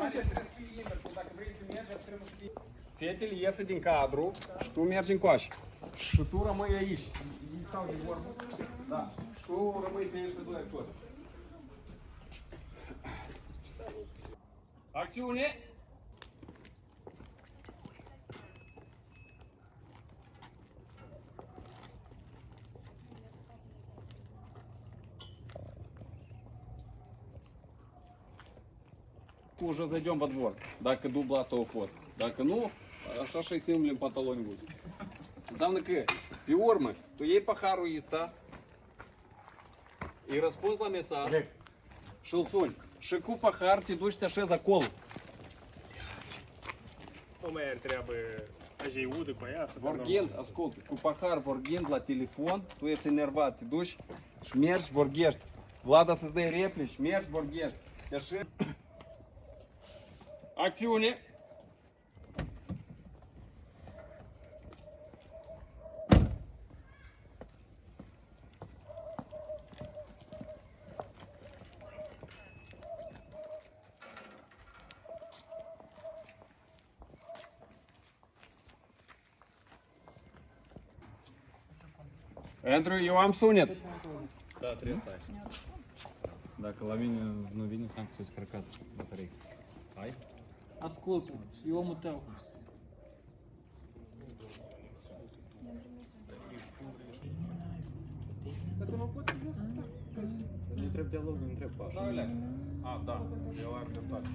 trebuie să fie invers. Dacă vrei să mergi, trebuie să fie... Fetele iese din cadru și tu mergi încoace. Și tu rămâi aici. Ei stau de vorbă. Da. Și tu rămâi pe aici de doi actori. Acțiune! Уже зайдем во двор, dacă dubla asta a fost. Dacă nu, așa și să umblem pantaloni goți. Înseamnă că, pe urmă, tu iei paharul ăsta, îi răspunzi la mesaj și îl suni. Și cu pahar te duci să te așezi acolo. Nu mai întreabă ajei udă cu aia. Vorbind, ascult, cu pahar vorbind la telefon, tu ești enervat, te duci și mergi, vorbești. Vlada să-ți dai replici, mergi, vorbești. Te așezi. Acțiune! Andrew, eu am sunet. Da, trebuie să ai. Dacă la mine nu vine, să am că s-a descărcat bateria. Ai? Ascultă, e omul tău. Nu întreb dialog, nu întreb pași. A, da, eu am dreptate.